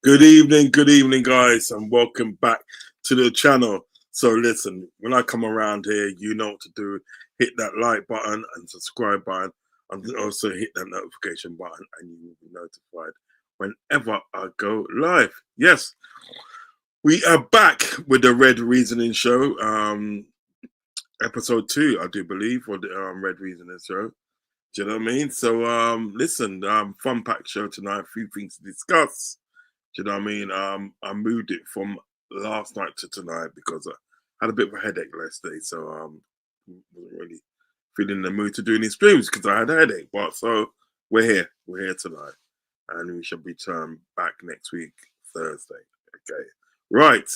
Good evening, guys, and welcome back to the channel. So, listen, when I come around here, you know what to do. Hit that like button and subscribe button, and also hit that notification button, and you will be notified whenever I go live. Yes, we are back with the Redz Reasoning Show, episode 2, I do believe, for the Redz Reasoning Show. Do you know what I mean? So, listen, fun packed show tonight. A few things to discuss. Do you know what I mean? I moved it from last night to tonight because I had a bit of a headache last day, so wasn't really feeling in the mood to do any streams because I had a headache. But so we're here tonight, and we shall be turned back next week, Thursday. Okay, right.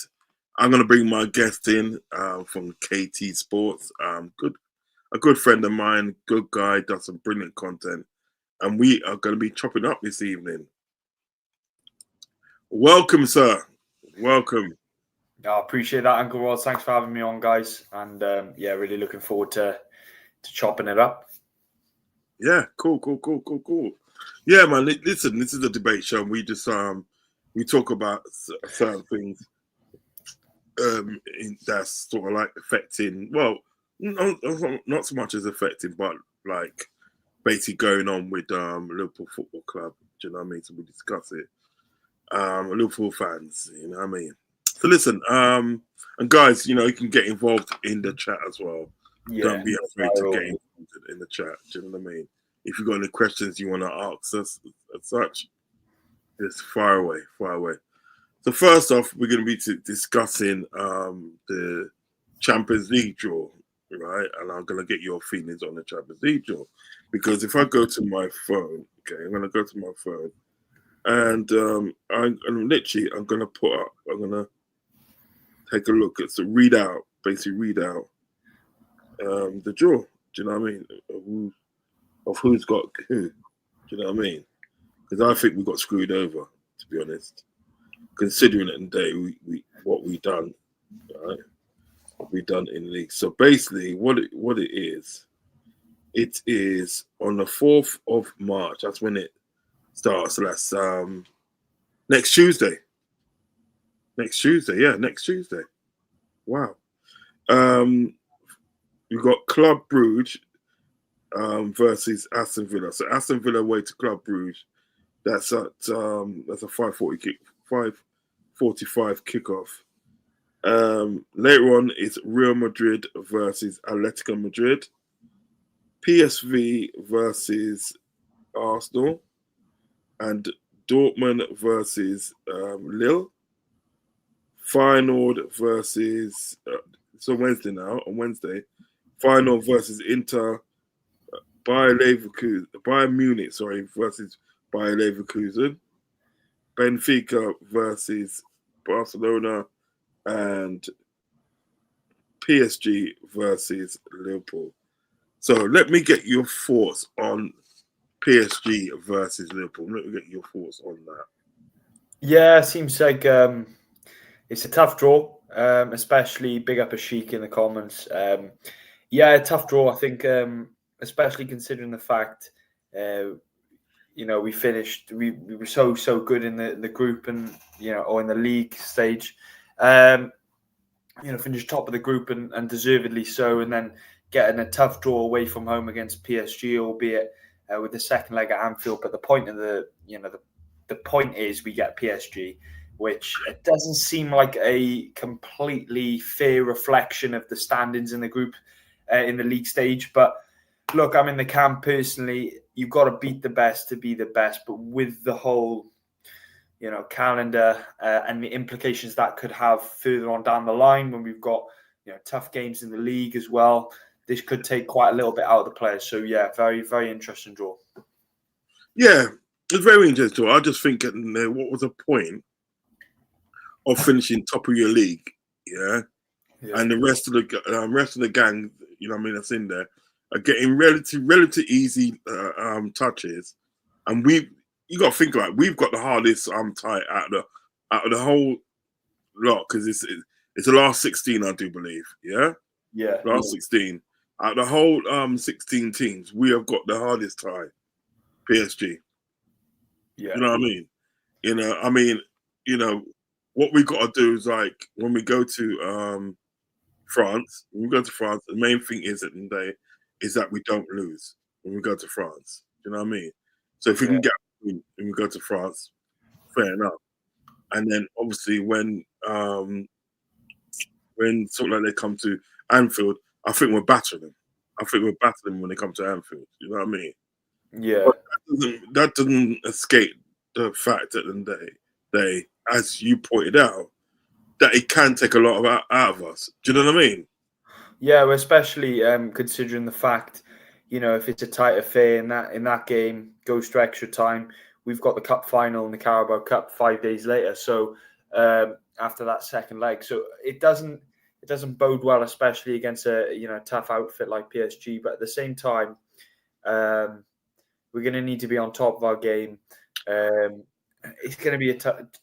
I'm gonna bring my guest in from KT Sports. A good friend of mine, good guy, does some brilliant content, and we are going to be chopping up this evening. Welcome, sir. Welcome. I appreciate that, Uncle Rod. Thanks for having me on, guys. And really looking forward to chopping it up. Yeah, cool. Yeah, man. Listen, this is a debate show. We just we talk about certain things that's sort of like affecting. Well, not so much as affecting, but like basically going on with Liverpool Football Club. Do you know what I mean? So we discuss it. Liverpool fans, you know what I mean? So listen, and guys, you know, you can get involved in the chat as well. Yeah, don't be afraid to get involved in the chat. Do you know what I mean? If you've got any questions you want to ask us as such, just fire away. So first off, we're going to be discussing the Champions League draw, right? And I'm going to get your feelings on the Champions League draw. Because if I go to my phone, okay, I'm going to go to my phone, and I'm gonna take a look at basically read out the draw. Do you know what I mean? Of who's got who. Do you know what I mean? Because I think we got screwed over, to be honest. Considering it today, what we done, right? What we done in the league. So basically, what it is on the 4th of March. That's when it starts. So that's next Tuesday. Next Tuesday. Wow. We've got Club Brugge versus Aston Villa. So Aston Villa away to Club Brugge. That's at that's a 5:45 kickoff. Later on, it's Real Madrid versus Atletico Madrid. PSV versus Arsenal. And Dortmund versus Lille. Feyenoord versus on Wednesday, Feyenoord versus Inter. Bayern Munich, versus Bayer Leverkusen. Benfica versus Barcelona, and PSG versus Liverpool. So let me get your thoughts on PSG versus Liverpool. Let me get your thoughts on that. Yeah, it seems like it's a tough draw, especially big up Ashik in the comments. A tough draw, I think, especially considering the fact, we were so good in the group and, or in the league stage. Finished top of the group and deservedly so, and then getting a tough draw away from home against PSG, albeit with the second leg at Anfield. But the point of the point is we get PSG, which it doesn't seem like a completely fair reflection of the standings in the group in the league stage. But look, I'm in the camp personally. You've got to beat the best to be the best, but with the whole calendar and the implications that could have further on down the line when we've got tough games in the league as well, this could take quite a little bit out of the players. So yeah, very, very interesting draw. Yeah, it's very interesting. I just think what was the point of finishing top of your league, and the rest of the gang, that's in there, are getting relative easy touches, and you got to think like we've got the hardest tie out of the whole lot, because it's the last 16, I do believe, last 16 out of the whole 16 teams, we have got the hardest tie, PSG. You know what I mean? you know, what we got to do is like when we go to France, the main thing is at the end of the day is that we don't lose when we go to France. You know what I mean? So if we Yeah. can get a win when we go to France, fair enough. And then obviously when sort of like they come to Anfield, I think we're battering them. I think we're battering them when they come to Anfield. You know what I mean? Yeah. But that doesn't escape the fact at the end of the day, as you pointed out, that it can take a lot out of us. Do you know what I mean? Yeah, well, especially considering the fact, if it's a tight affair in that game, goes to extra time. We've got the cup final and the Carabao Cup 5 days later. So after that second leg, so it doesn't bode well, especially against a tough outfit like PSG. But at the same time, we're going to need to be on top of our game. It's going to be a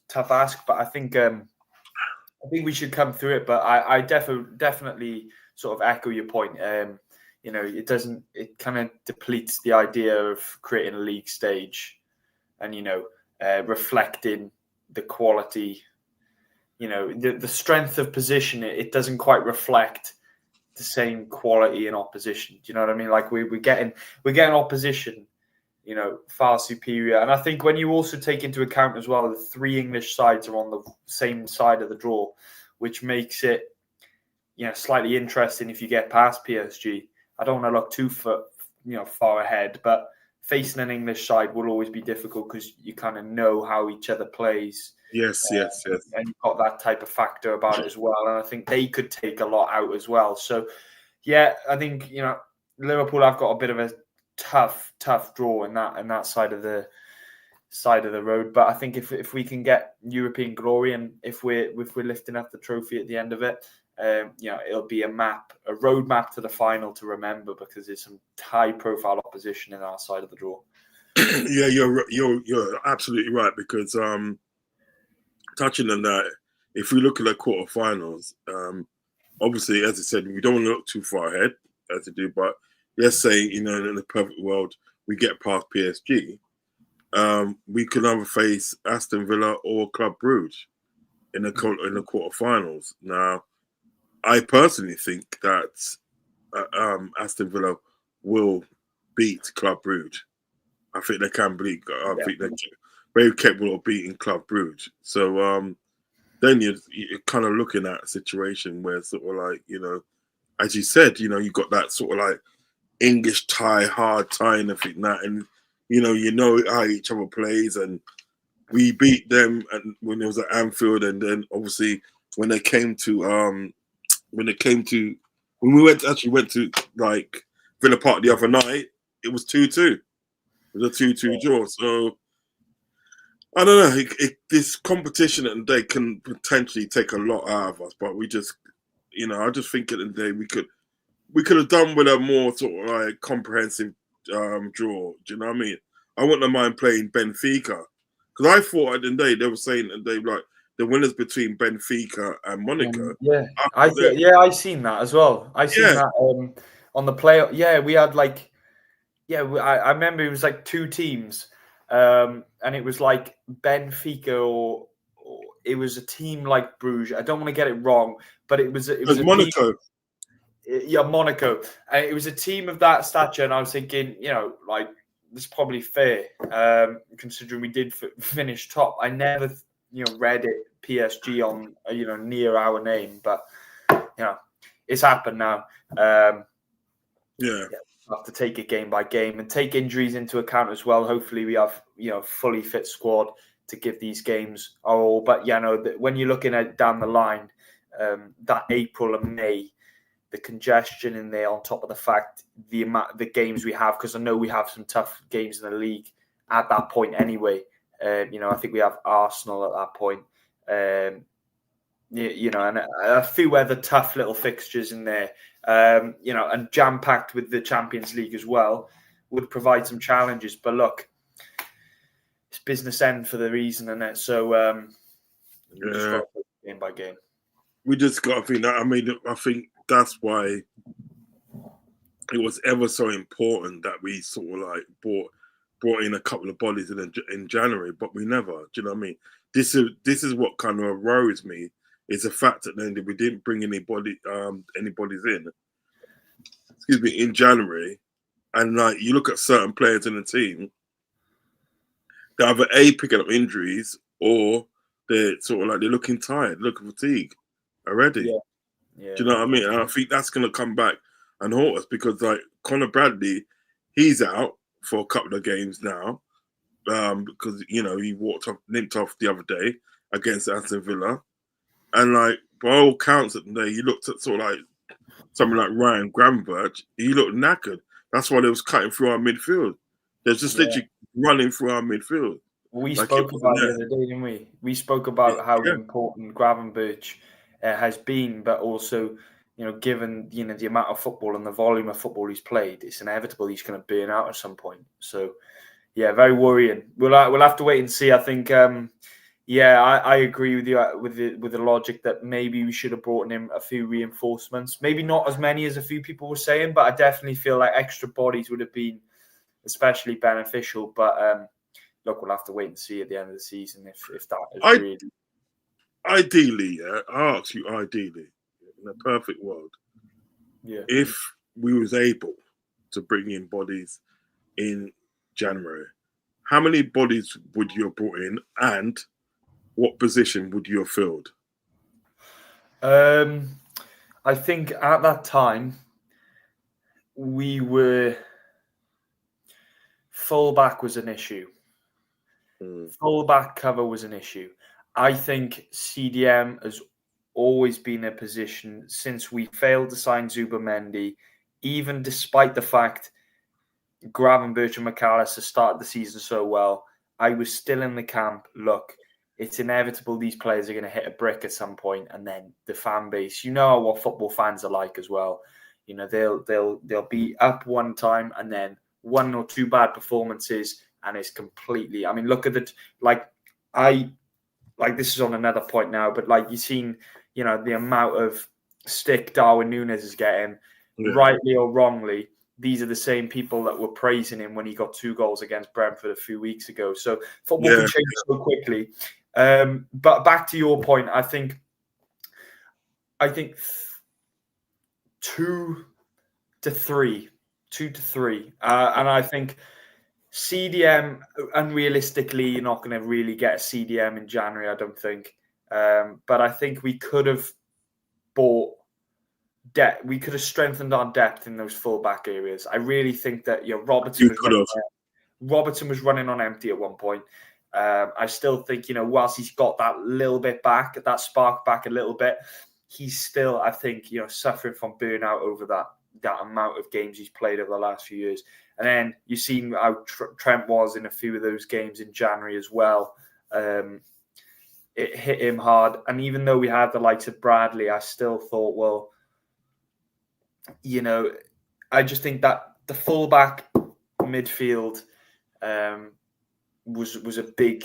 tough ask, but I think we should come through it. But I definitely sort of echo your point. It kind of depletes the idea of creating a league stage and, reflecting the quality, the strength of position. It doesn't quite reflect the same quality in opposition. Do you know what I mean? Like we're getting opposition, far superior. And I think when you also take into account as well, the three English sides are on the same side of the draw, which makes it, slightly interesting if you get past PSG. I don't want to look too far ahead, but facing an English side will always be difficult because you kind of know how each other plays. Yes. And you've got that type of factor about it as well. And I think they could take a lot out as well. So, yeah, I think, Liverpool have got a bit of a tough draw in that side of the road. But I think if we can get European glory and if we're lifting up the trophy at the end of it, it'll be a roadmap to the final to remember because there's some high-profile opposition in our side of the draw. Yeah, you're absolutely right because touching on that, if we look at the quarterfinals, obviously, as I said, we don't want to look too far ahead as to do, but let's say in the perfect world we get past PSG, we could either face Aston Villa or Club Brugge in the quarterfinals. Now, I personally think that Aston Villa will beat Club Brugge. I think they can beat. I think they're very capable of beating Club Brugge. So then you're kind of looking at a situation where sort of like, as you said, you got that sort of like English tie, hard tie and everything that, and you know how each other plays, and we beat them and when it was at Anfield, and then obviously when we went to like Villa Park the other night, it was 2-2. It was a 2-2 draw. So I don't know. This competition and they can potentially take a lot out of us, but we just, I just think at the end of the day we could have done with a more sort of like comprehensive draw. Do you know what I mean? I wouldn't mind playing Benfica because I thought at the end of the day they were saying that they like the winners between Benfica and Monaco. I seen that as well. I seen that on the play. Yeah, we had like, I remember it was like two teams, and it was like Benfica or it was a team like Bruges. I don't want to get it wrong, but it was Monaco. Monaco. It was a team of that stature, and I was thinking, like it's probably fair, considering we did finish top. I never, read it PSG on, near our name, but it's happened now. We'll have to take it game by game and take injuries into account as well. Hopefully, we have fully fit squad to give these games our all. But when you're looking at down the line, that April and May, the congestion in there, on top of the fact the games we have, because I know we have some tough games in the league at that point anyway. I think we have Arsenal at that point. And a few other tough little fixtures in there, and jam-packed with the Champions League as well, would provide some challenges. But look, it's business end for the reason, isn't it? So, just got to play game by game. We just got to think that. I mean, I think that's why it was ever so important that we sort of like brought in a couple of bodies in January, but we never. Do you know what I mean? this is what kind of worries me, is the fact that then we didn't bring anybody's in, excuse me, in January, and like you look at certain players in the team, they're either picking up injuries or they're sort of like they're looking tired, looking fatigued already. Yeah. Yeah. Do you know what I mean? And I think that's going to come back and haunt us because like Conor Bradley, he's out for a couple of games now because he limped off the other day against Aston Villa, and like by all counts at the day, you looked at sort of like someone like Ryan Gravenberch, he looked knackered. That's why they was cutting through our midfield. They're just literally running through our midfield. We spoke about it the other day, didn't we? We spoke about how important Gravenberch has been, but also, given the amount of football and the volume of football he's played, it's inevitable he's going to burn out at some point. So, yeah, very worrying. We'll have to wait and see. I think, I agree with you with the logic that maybe we should have brought in a few reinforcements. Maybe not as many as a few people were saying, but I definitely feel like extra bodies would have been especially beneficial. But look, we'll have to wait and see at the end of the season if that is really. Ideally, I ask you, ideally, in a perfect world, if we was able to bring in bodies in January, how many bodies would you have brought in, and what position would you have filled? I think at that time we were fullback was an issue. Fullback cover was an issue. I think CDM has always been a position since we failed to sign Zubimendi, even despite the fact Gravenberch and McAllister started the season so well. I was still in the camp. Look, it's inevitable these players are going to hit a brick at some point, and then the fan base, what football fans are like as well. They'll be up one time and then one or two bad performances, and it's completely. I mean, look at it. This is on another point now, but like you've seen, the amount of stick Darwin Nunez is getting, rightly or wrongly. These are the same people that were praising him when he got 2 goals against Brentford a few weeks ago. So football can change so quickly. But back to your point, I think 2 to 3, and I think CDM, unrealistically, you're not going to really get a CDM in January, I don't think. But I think we could have bought depth. We could have strengthened our depth in those fullback areas. I really think that Robertson was running on empty at one point. I still think, whilst he's got that little bit back, that spark back a little bit, he's still, I think, suffering from burnout over that amount of games he's played over the last few years. And then you've seen how Trent was in a few of those games in January as well. It hit him hard. And even though we had the likes of Bradley, I still thought, well, I just think that the fullback midfield was a big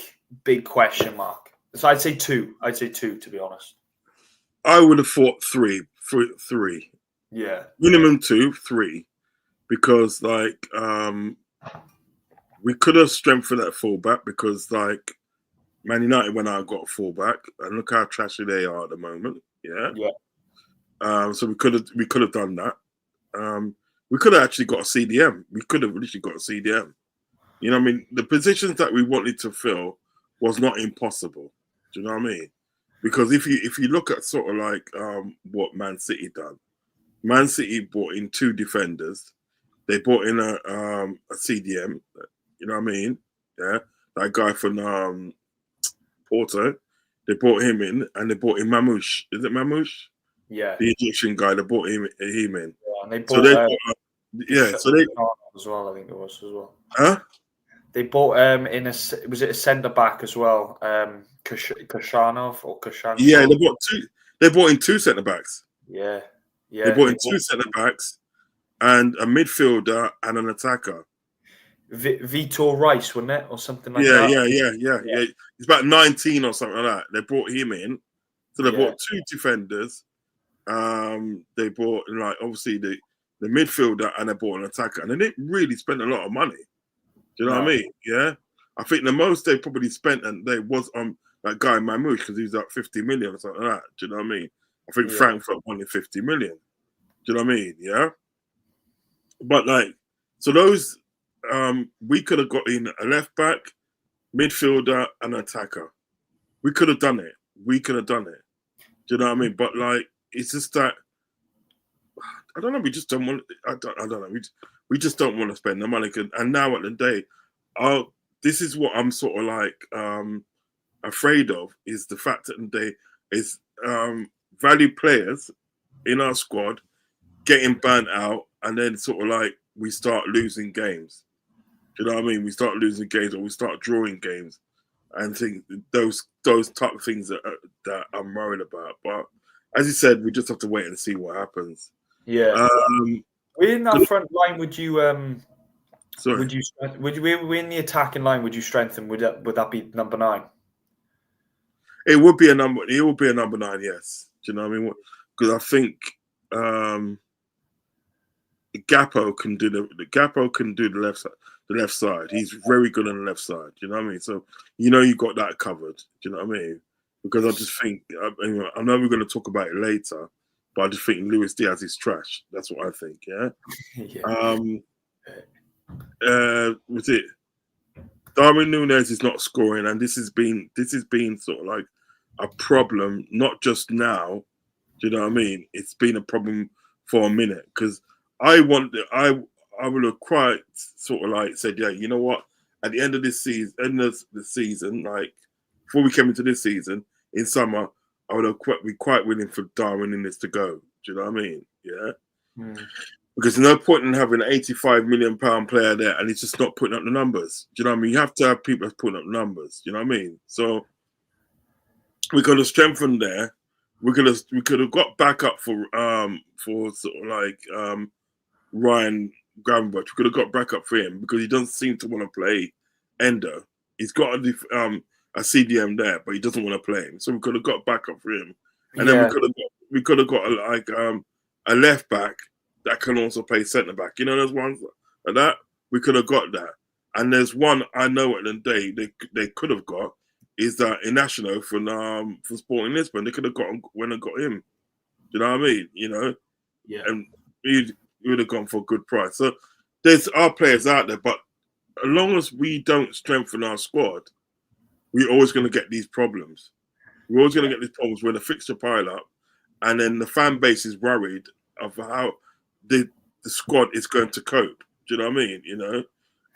question mark. So I'd say 2. To be honest. I would have thought 3. Yeah. Minimum 2, 3. Because we could have strengthened that fullback because Man United went out and got a fullback, and look how trashy they are at the moment. Yeah. So we could have done that. We could have actually got a CDM. We could have literally got a CDM. The positions that we wanted to fill was not impossible. Do you know what I mean? Because if you look at sort of what Man City done, Man City brought in 2 defenders. They brought in a CDM. You know what I mean? Yeah, that guy from Porto. They brought him in, and they brought in Mamouche. Is it Mamouche? Yeah, the Egyptian guy. They brought him in. Yeah, and they bought. So they as well. I think it was as well. Huh? They bought was it a centre back as well? Kashanov or Kashanov? Yeah, they bought 2. They brought in 2 centre backs. Yeah. They brought in 2 centre backs and a midfielder and an attacker. Vitor Rice, wasn't it, or something like that? Yeah. He's about 19 or something like that. They brought him in, so they brought 2 defenders. They brought obviously the midfielder, and they brought an attacker, and they didn't really spend a lot of money. Do you know what I mean? Yeah, I think the most they probably spent, and they was on that guy Mamouche because he's like 50 million or something like that. Do you know what I mean? I think Yeah. Frankfurt wanted 50 million. Do you know what I mean? Yeah. But like, so those we could have got in a left back, midfielder, and attacker. We could have done it. We could have done it. Do you know what I mean? But like, it's just that I don't know. We just don't want. I don't know. We just don't want to spend the money. And now at the day, this is what I'm sort of like afraid of is the fact that the day is valued players in our squad getting burnt out, and then sort of like we start losing games. Do you know what I mean? We start losing games, or we start drawing games, and think those type of things that I'm worried about. But as you said, we just have to wait and see what happens. Yeah. In that front line, would you in the attacking line? Would you strengthen? Would that be number 9? It would be a number. It would be a number 9. Yes. Do you know what I mean? Because I think Gakpo can do the left side. The left side. He's very good on the left side. Do you know what I mean? So you got that covered. Do you know what I mean? Because I just think I know we're going to talk about it later, but I just think Luis Diaz is trash. That's what I think. Yeah. Was it? Darwin Nunez is not scoring, and this has been sort of like a problem, not just now. Do you know what I mean? It's been a problem for a minute because I would have quite sort of like said, yeah, you know what? At the end of this season, like before we came into this season in summer, I would have be quite willing for Darwin Nunez to go. Do you know what I mean? Yeah. Because there's no point in having an £85 million player there and he's just not putting up the numbers. Do you know what I mean? You have to have people that's putting up the numbers. Do you know what I mean? So we could have strengthened there. We could have got back up for sort of like Ryan Gravenberch. We could have got back up for him because he doesn't seem to want to play Endo. He's got a CDM there, but he doesn't want to play him. So we could have got back up for him, and then we could have got a left back that can also play centre back. You know, there's ones like that. We could have got that. And there's one I know at the day they could have got is that Inacio for Sporting Lisbon. They could have got when I got him. You know what I mean? You know, yeah. And he would have gone for a good price. So there's our players out there, but as long as we don't strengthen our squad, we're always going to get these problems. We're always going to get these problems where the fixture pile up, and then the fan base is worried of how the squad is going to cope. Do you know what I mean? You know,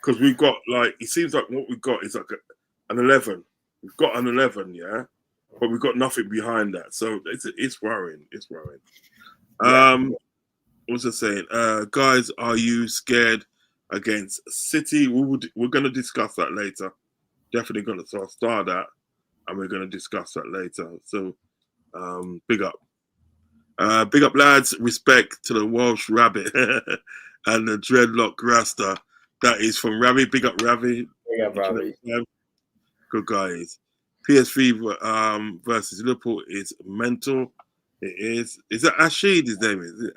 because we've got it seems like what we've got is like an 11. We've got an 11, yeah, but we've got nothing behind that. So it's worrying. It's worrying. What was I saying? Guys, are you scared against City? We're going to discuss that later. Definitely going to start that, and we're going to discuss that later. So, big up. Big up, lads. Respect to the Welsh Rabbit and the Dreadlock Rasta. That is from Ravi. Big up, Ravi. Big up, Ravi. Good guys. PSV versus Liverpool is mental. It is. Is that Ashid? His name is.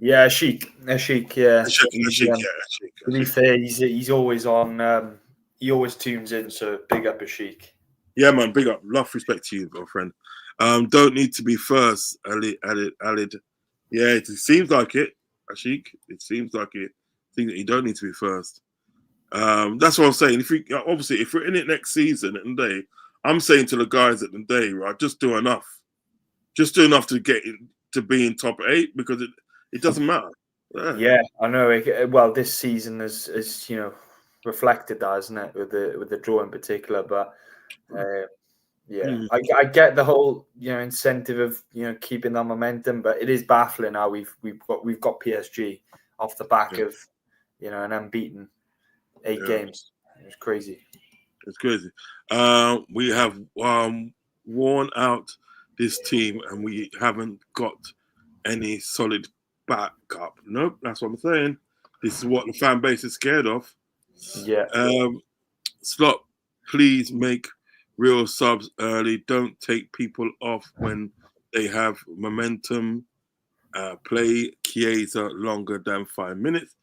Yeah, Ashik. Yeah. Ashik. To be fair, he's always on. He always tunes in. So big up, Ashik. Yeah, man. Big up. Love, respect to you, my friend. Don't need to be first, Alid. Yeah, it seems like it, Ashik. It seems like it. I think that you don't need to be first. That's what I'm saying. If we're in it next season at the day, I'm saying to the guys at the day, right, just do enough. Just do enough to get to be in top 8 because it doesn't matter. Yeah, I know. Well, this season is reflected that, isn't it, with the draw in particular, but. I get the whole incentive of keeping that momentum, but it is baffling how we've got PSG off the back of an unbeaten 8 games. It's crazy. It's crazy. We have worn out this team, and we haven't got any solid backup. Nope, that's what I'm saying. This is what the fan base is scared of. Yeah. Slot, please make real subs early. Don't take people off when they have momentum. Play Chiesa longer than 5 minutes.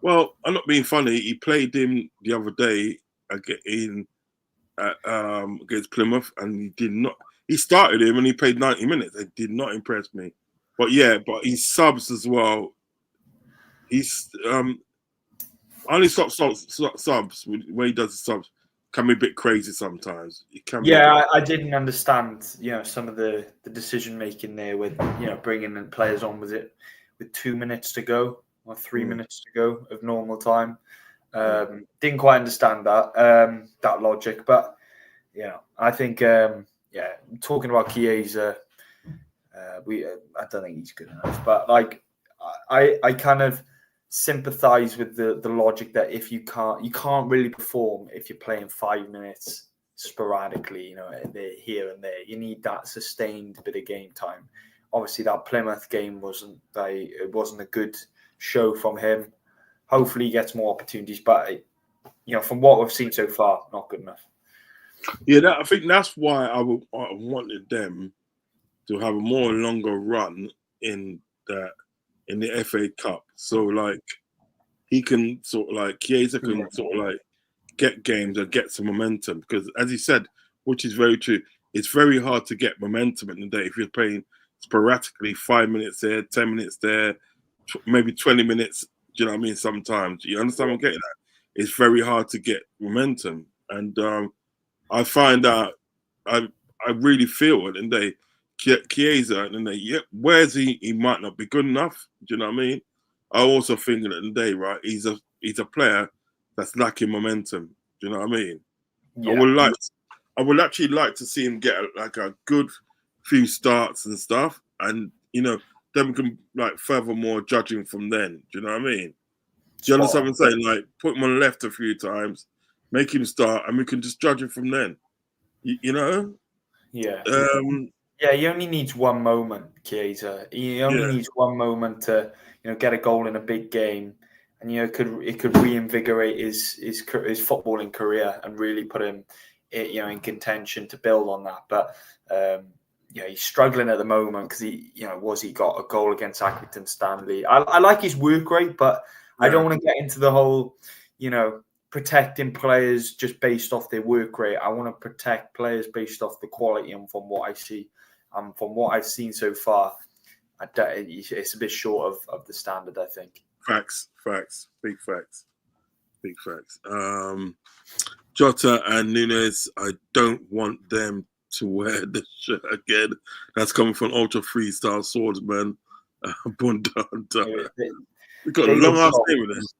Well, I'm not being funny. He played him the other day against Plymouth, and he did not. He started him and he played 90 minutes. It did not impress me. But yeah, but he subs as well. He's only subs when he does the subs can be a bit crazy sometimes. It can be. Yeah, I didn't understand, some of the decision making there with, bringing in players on. Was it with 2 minutes to go or 3 minutes to go of normal time? Didn't quite understand that logic, but I think talking about Chiesa, I don't think he's good enough. But like, I kind of sympathise with the logic that if you can't really perform if you're playing 5 minutes sporadically, here and there. You need that sustained bit of game time. Obviously, that Plymouth game wasn't a good show from him. Hopefully, he gets more opportunities, but from what we've seen so far, not good enough. Yeah, I think that's why I wanted them to have a more longer run in the FA Cup. So like he can Chiesa can get games and get some momentum, because as he said, which is very true, it's very hard to get momentum in the day if you're playing sporadically 5 minutes there, 10 minutes there, maybe 20 minutes. Do you know what I mean? Sometimes you understand what I'm getting at. It's very hard to get momentum, and I find out I really feel it, and Chiesa, and where's he? He might not be good enough. Do you know what I mean? I also think at the end of the day, right? He's a player that's lacking momentum. Do you know what I mean? Yeah. I would actually like to see him get a good few starts and stuff, and then we can furthermore judging from then. Do you know what I mean? Do you understand what I'm saying? Like, put him on the left a few times, make him start, and we can just judge him from then. You know? Yeah. Yeah, he only needs one moment, Chiesa. He only needs one moment to, get a goal in a big game, and it could reinvigorate his footballing career and really put him, in contention to build on that. But he's struggling at the moment because he got a goal against Accrington Stanley. I like his work rate, but I don't want to get into the whole, protecting players just based off their work rate. I want to protect players based off the quality, and from what I see. From what I've seen so far, it's a bit short of the standard, I think. Facts, big facts. Jota and Nunez, I don't want them to wear the shirt again. That's coming from Ultra Freestyle Swordsman. Bundanta. We got a long ass name with this.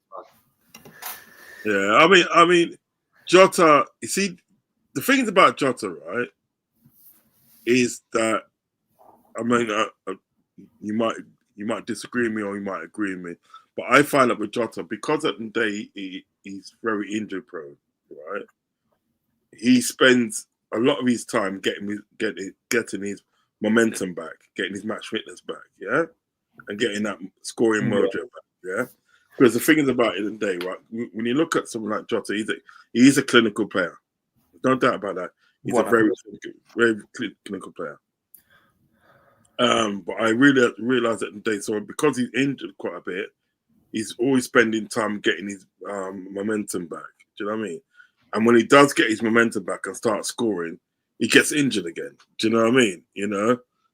Yeah, I mean, Jota. You see, the things about Jota, right? Is that, I mean, you might disagree with me or you might agree with me, but I find that with Jota, because at the day he's very injury prone, right? He spends a lot of his time getting his momentum back, getting his match fitness back, yeah, and getting that scoring mojo back, yeah. Because the thing is about it in the day, right? When you look at someone like Jota, he's a clinical player, no doubt about that. He's a very clinical player. But I really realised that today. So because he's injured quite a bit, he's always spending time getting his momentum back. Do you know what I mean? And when he does get his momentum back and start scoring, he gets injured again. Do you know what I mean?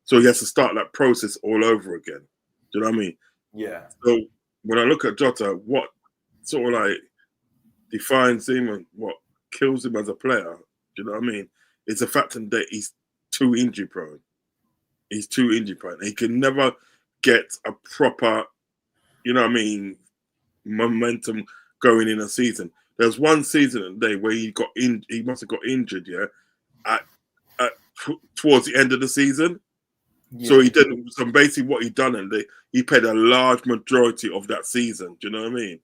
So he has to start that process all over again. Do you know what I mean? Yeah. So when I look at Jota, what sort of defines him and what kills him as a player, do you know what I mean? It's the fact that he's too injury prone. He's too injury prone. He can never get a proper, momentum going in a season. There's one season a day where he must have got injured, towards the end of the season. Yeah. So he did. So basically, what he done, and he played a large majority of that season. Do you know what I mean?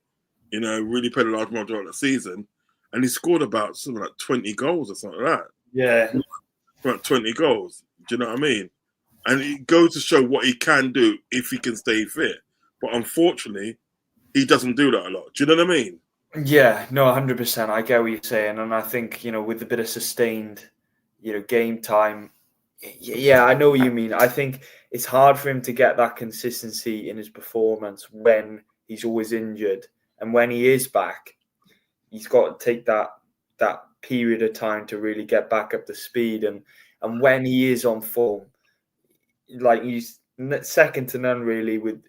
Really played a large majority of the season, and he scored about something like 20 goals or something like that. Yeah, about 20 goals. Do you know what I mean? And it goes to show what he can do if he can stay fit. But unfortunately, he doesn't do that a lot. Do you know what I mean? Yeah, no, 100%. I get what you're saying, and I think with a bit of sustained, game time. Yeah, I know what you mean. I think it's hard for him to get that consistency in his performance when he's always injured, and when he is back, he's got to take that period of time to really get back up to speed. And when he is on form, like he's second to none really with,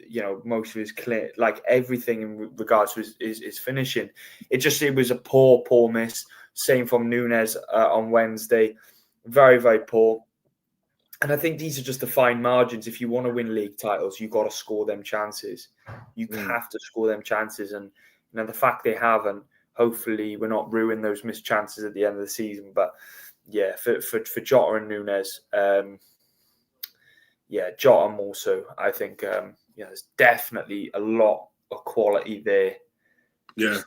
most of his clear, like everything in regards to his finishing. It was a poor miss. Same from Nunez on Wednesday. Very, very poor. And I think these are just the fine margins. If you want to win league titles, you've got to score them chances. You have to score them chances. And the fact they haven't, hopefully we're not ruining those missed chances at the end of the season. But yeah, for Jota and Nunez, Jota more so. I think there's definitely a lot of quality there. Yeah.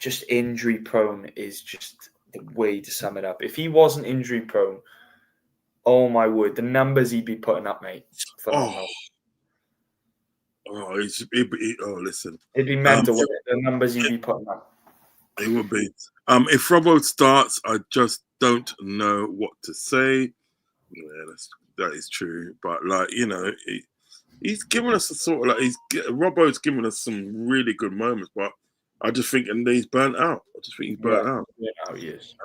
Just injury prone is just the way to sum it up. If he wasn't injury prone, oh my word, the numbers he'd be putting up, mate. Phenomenal. Listen. It'd be mental, the numbers he'd be putting up. It would be. If Robbo starts, I just don't know what to say. Yeah, that is true. But he's given us a sort of Robbo's given us some really good moments, but I just think he's burnt out. I just think he's burnt out. Yeah, he is.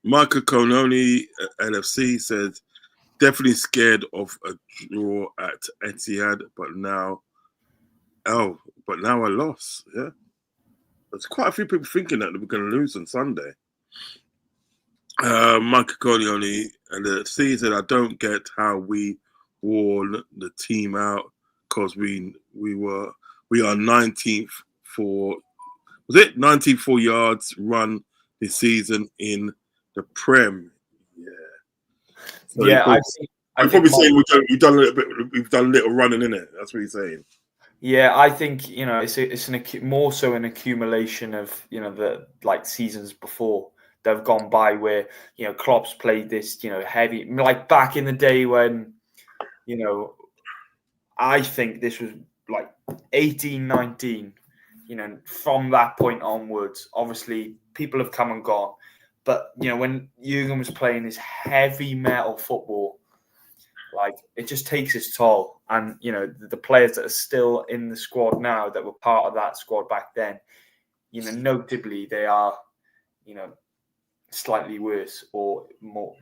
Michael Cononi, LFC, says, definitely scared of a draw at Etihad, but now a loss. Yeah, there's quite a few people thinking that we're going to lose on Sunday. Michael Cononi, LFC, said, I don't get how we wore the team out because we are 19th for 94 yards run this season in the Prem. Yeah. So I'm probably saying we've done a little running in it. That's what he's saying. Yeah, I think it's more so an accumulation of the seasons before that have gone by where Klopp's played this heavy, like back in the day when I think this was like 18, 19. From that point onwards, obviously people have come and gone, but when Jurgen was playing this heavy metal football, it just takes its toll. And the players that are still in the squad now that were part of that squad back then, notably they are slightly worse or more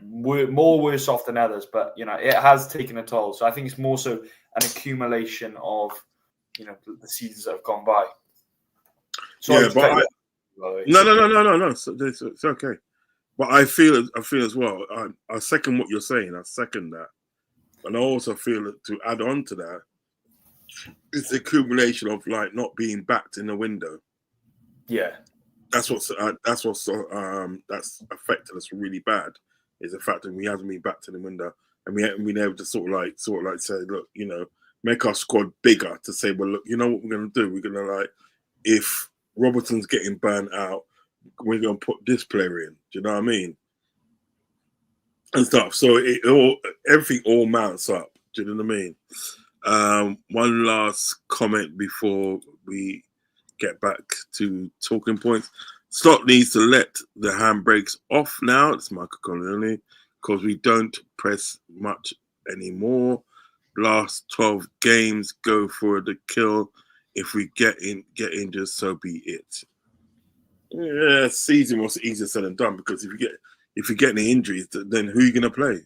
worse off than others, but it has taken a toll. So I think it's more so an accumulation of the seasons that have gone by. No. It's okay. But I feel as well. I second what you're saying. I second that, and I also feel that to add on to that, it's the accumulation of not being backed in the window. Yeah, that's affected us really bad. Is the fact that we haven't been backed in the window, and we haven't been able to sort of say, look, make our squad bigger to say, well, look, what we're going to do? We're going to if Robertson's getting burnt out, we're going to put this player in. Do you know what I mean? And stuff. So everything all mounts up. Do you know what I mean? One last comment before we get back to talking points. Slot needs to let the handbrakes off now. It's Michael Connolly, because we don't press much anymore. Last 12 games, go for the kill. If we get injured, so be it. Yeah, season was easier said than done, because if you get any injuries, then who are you gonna play?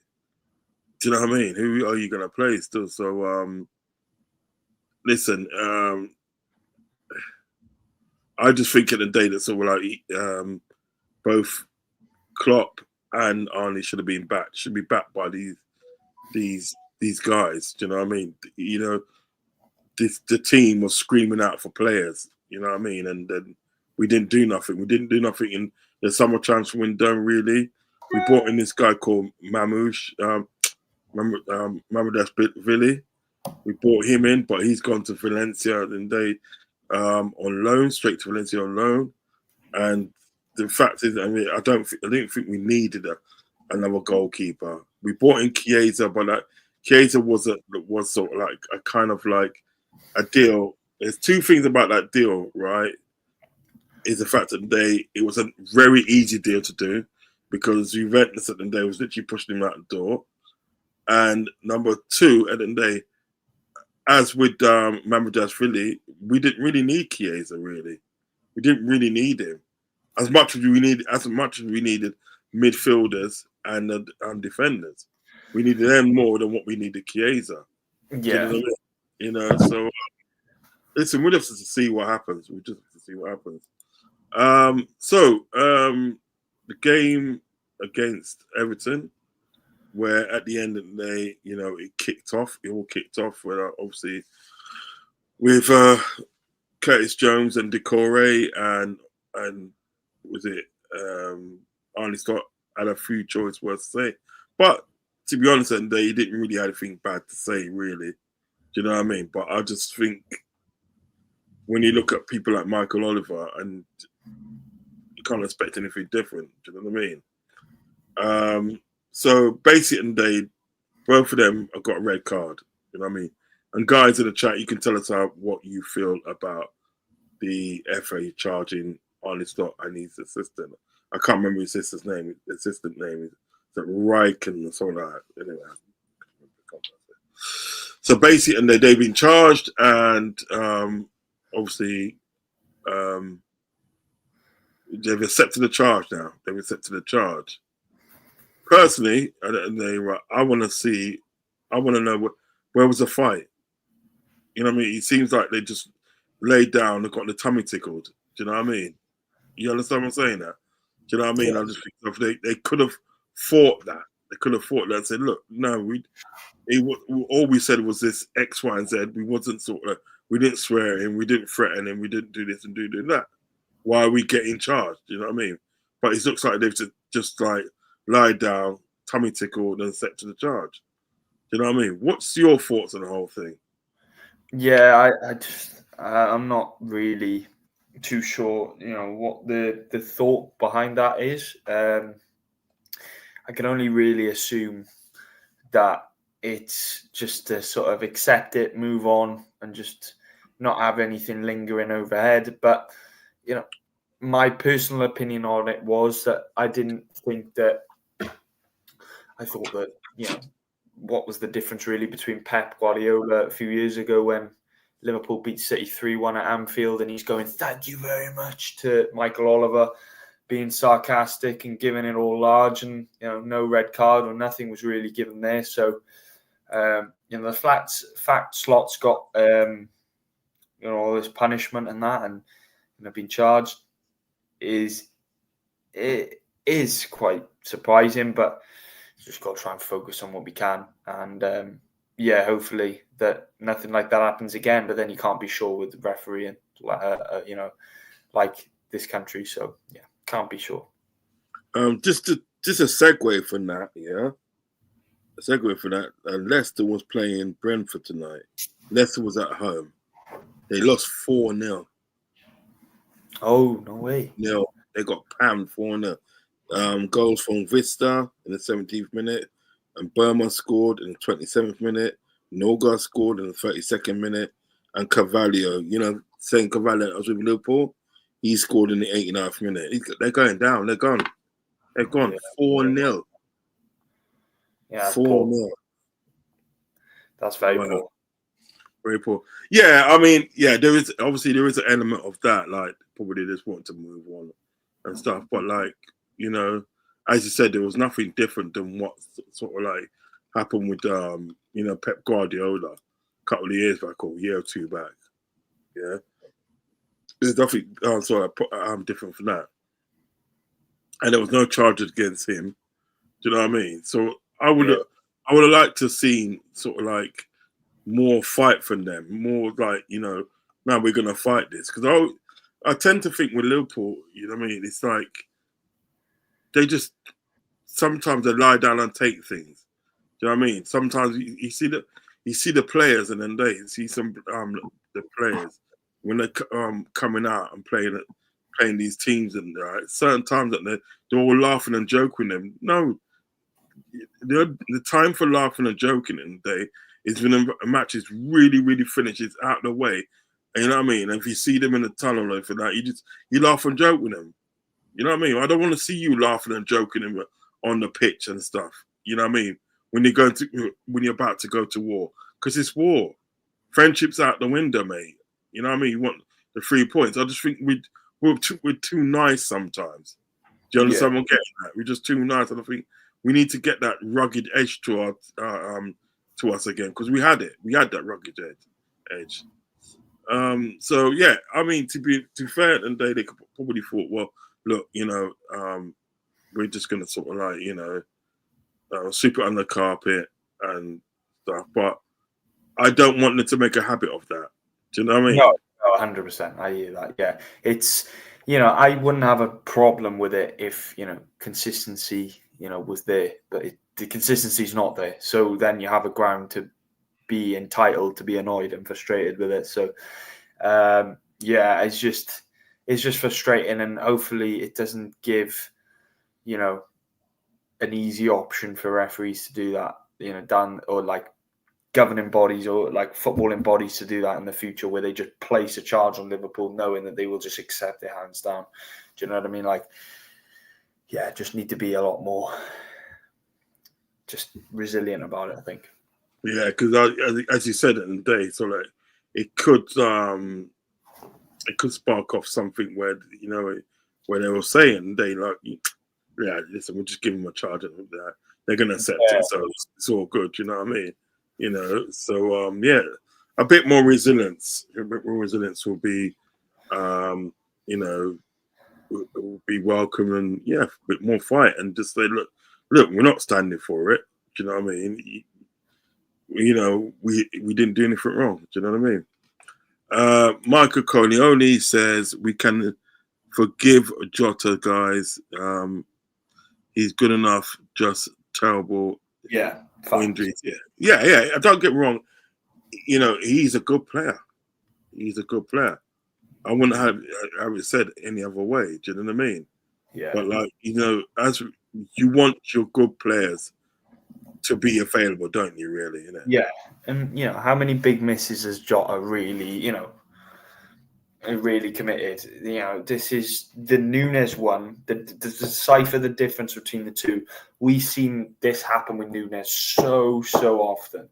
Do you know what I mean? Who are you gonna play still? So listen, I just think at the day that sort of both Klopp and Arnie should have been backed. Should be backed by these guys. Do you know what I mean? The team was screaming out for players. You know what I mean? And then we didn't do nothing. We didn't do nothing in the summer transfer window. Really, we brought in this guy called Mamouche, Mamadashvili. We brought him in, but he's gone to Valencia, and they on loan, straight to Valencia on loan. And the fact is, I didn't think we needed another goalkeeper. We brought in Chiesa, but Chiesa was sort of like a kind of like a deal. There's two things about that deal, right? Is the fact that it was a very easy deal to do, because Juventus at the day was literally pushing him out the door. And number two, at the day, as with Mamadashvili, we didn't really need Chiesa. Really, we didn't really need him as much as we needed midfielders and defenders. We needed them more than what we needed Chiesa. Yeah. You know, so listen, we'll just have to see what happens. We just have to see what happens. The game against Everton, where at the end of the day, you know, it all kicked off with obviously with Curtis Jones and Decore and was it Arnie Stott had a few choice words to say. But to be honest, and they didn't really have anything bad to say, really. Do you know what I mean? But I just think when you look at people like Michael Oliver, and you can't expect anything different. Do you know what I mean? So basically, both of them have got a red card. You know what I mean? And guys in the chat, you can tell us what you feel about the FA charging Arnie Stott and his assistant. I can't remember his assistant name. Is it Riken or something like that? Anyway. So basically, and they've been charged, and obviously, they've accepted the charge now. They've accepted the charge. Personally, I want to know where was the fight. You know what I mean? It seems like they just laid down and got the tummy tickled. Do you know what I mean? You understand what I'm saying? That? Do you know what I mean? Yeah. I just think they could have fought that. They could have fought that and said, "Look, no, all we said was this X, Y, and Z. We didn't swear him, we didn't threaten him, we didn't do this and do that. Why are we getting charged?" You know what I mean? But it looks like they've just like lied down, tummy tickled, and set to the charge. Do you know what I mean? What's your thoughts on the whole thing? Yeah, I'm not really too sure, you know, what the thought behind that is. I can only really assume that it's just to sort of accept it, move on, and just not have anything lingering overhead. But, you know, my personal opinion on it was that I thought that, you know, what was the difference really between Pep Guardiola a few years ago when Liverpool beat City 3-1 at Anfield, and he's going, "Thank you very much," to Michael Oliver, being sarcastic and giving it all large, and, you know, no red card or nothing was really given there. So, you know, the fact Slot's got, you know, all this punishment and that, and, you know, being charged is quite surprising, but just got to try and focus on what we can. And, yeah, hopefully that nothing like that happens again, but then you can't be sure with the referee and, you know, like this country. So, yeah, can't be sure. Just a segue from that, yeah. A segue from that. Leicester was playing Brentford tonight. Leicester was at home. They lost 4-0. Oh, no way. No, they got pammed 4-0. Goals from Vista in the 17th minute, and Burma scored in the 27th minute. Noga scored in the 32nd minute, and Carvalho, you know, saying Carvalho was with Liverpool, he scored in the 89th minute. They're going down. They're gone. They've gone 4-0. Yeah, 4-0. That's very poor. Very poor. Yeah, I mean, yeah, there is an element of that, like probably just want to move on and stuff. But like, you know, as you said, there was nothing different than what sort of like happened with you know, Pep Guardiola a couple of years back or a year or two back. Yeah. There's nothing different from that. And there was no charges against him. Do you know what I mean? So I would have liked to have seen sort of like more fight from them, more like, you know, now we're gonna fight this. Because I tend to think with Liverpool, you know what I mean, it's like they just sometimes they lie down and take things. Do you know what I mean? Sometimes you see the players, and then they see some the players when they're coming out and playing these teams, and right, certain times that they're all laughing and joking them. No, the time for laughing and joking in the day is when a match is really, really finished, it's out of the way. And you know what I mean? And if you see them in the tunnel or for that, you laugh and joke with them. You know what I mean? I don't want to see you laughing and joking them on the pitch and stuff. You know what I mean? When you're about to go to war, because it's war. Friendship's out the window, mate. You know what I mean? You want the 3 points. I just think we're too nice sometimes. Do you understand what I'm getting at? We're just too nice, and I think we need to get that rugged edge to us again, because we had it. We had that rugged edge. So yeah, I mean, to be fair, and they could probably thought, well, look, we're just gonna sort of like, sweep it under the carpet and stuff. But I don't want them to make a habit of that. Do you know what I mean? No, 100%. I hear that. Yeah, it's I wouldn't have a problem with it if consistency was there, but the consistency is not there. So then you have a ground to be entitled to be annoyed and frustrated with it. So yeah, it's just frustrating, and hopefully it doesn't give an easy option for referees to do that, done, or like governing bodies or like footballing bodies to do that in the future, where they just place a charge on Liverpool knowing that they will just accept their hands down. Do you know what I mean? Like, yeah, just need to be a lot more just resilient about it, I think. Yeah, because as you said in the day, so like it could spark off something where where they were saying they like, yeah, listen, we'll just give them a charge and that they're gonna accept it, so it's all good. You know what I mean? So yeah, a bit more resilience. A bit more resilience will be, will be welcome, and yeah, a bit more fight, and just say, look, we're not standing for it. Do you know what I mean? We didn't do anything wrong. Do you know what I mean? Michael Corleone says we can forgive Jota, guys. He's good enough, just terrible. Yeah, injuries. Yeah. I don't get me wrong. He's a good player. He's a good player. I wouldn't have it said any other way. Do you know what I mean? Yeah. But like, as you want your good players to be available, don't you? Really, Yeah, and how many big misses has Jota really, really committed? This is the Nunez one. To decipher the difference between the two, we've seen this happen with Nunez so often.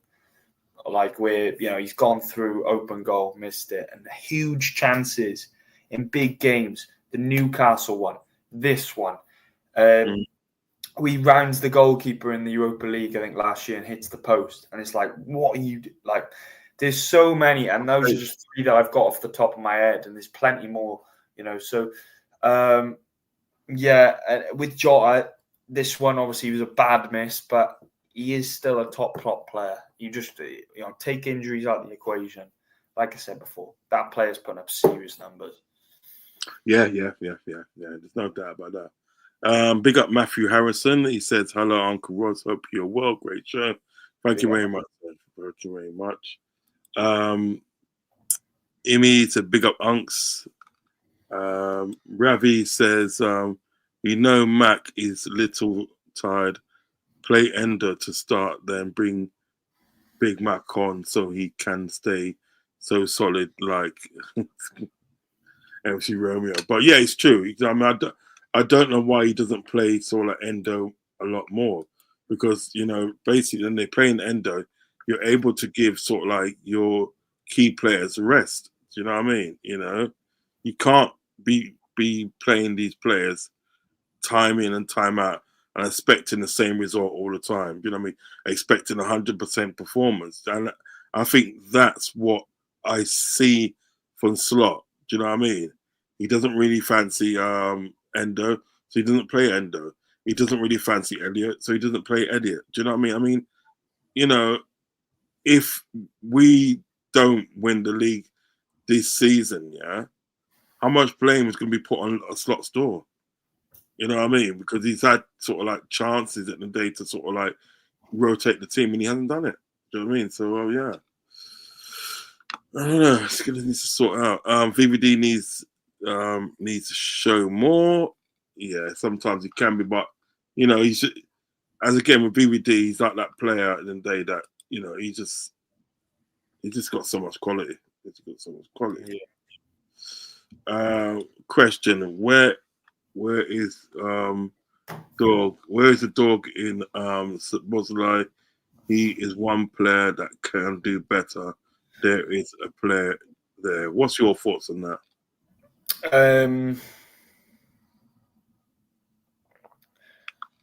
Like where he's gone through open goal, missed it, and huge chances in big games. The Newcastle one, this one. We rounds the goalkeeper in the Europa League, I think, last year and hits the post. And it's like, what are you like? There's so many, and those are just three that I've got off the top of my head, and there's plenty more, So, yeah, with Jota, this one obviously was a bad miss, but he is still a top player. You just take injuries out of the equation. Like I said before, that player's putting up serious numbers. Yeah. There's no doubt about that. Big up Matthew Harrison. He says, hello, Uncle Ross. Hope you're well. Great show. Thank you very much. Thank you very much. Imi to big up Unks. Ravi says, Mac is little tired. Play Ender to start, then bring Big Mac on so he can stay so solid like MC Romeo. But yeah, it's true. I mean, I don't know why he doesn't play sort of like Endo a lot more, because basically when they play in Endo, you're able to give sort of like your key players a rest. Do you know what I mean? You can't be playing these players time in and time out and expecting the same result all the time. You know what I mean? Expecting 100% performance. And I think that's what I see from Slot. Do you know what I mean? He doesn't really fancy Endo, so he doesn't play Endo. He doesn't really fancy Elliot, so he doesn't play Elliot. Do you know what I mean? If we don't win the league this season, yeah, how much blame is going to be put on a Slot's door? You know what I mean? Because he's had sort of like chances at the day to sort of like rotate the team, and he hasn't done it. Do you know what I mean? So, yeah. I don't know. It's going to need to sort out. VVD needs to show more. Yeah, sometimes he can be, but he's as again with VVD, he's like that player at the end of the day that he just got so much quality. He's got so much quality. Yeah. Question: Where is dog? Where is the dog in Mosley? He is one player that can do better. There is a player there. What's your thoughts on that?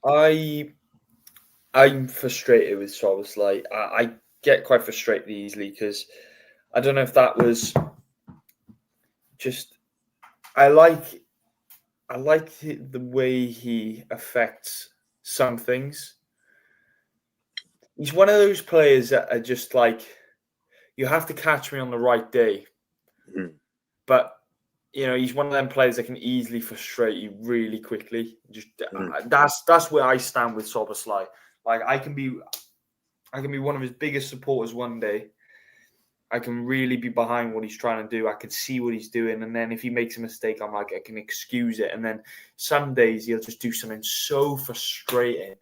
I'm frustrated with Szoboszlai. I get quite frustrated easily because I don't know if that was just I like the way he affects some things. He's one of those players that are just like, you have to catch me on the right day. Mm. But he's one of them players that can easily frustrate you really quickly. Just that's where I stand with Szoboszlai. Like I can be one of his biggest supporters one day. I can really be behind what he's trying to do. I can see what he's doing. And then if he makes a mistake, I'm like, I can excuse it. And then some days he'll just do something so frustrating.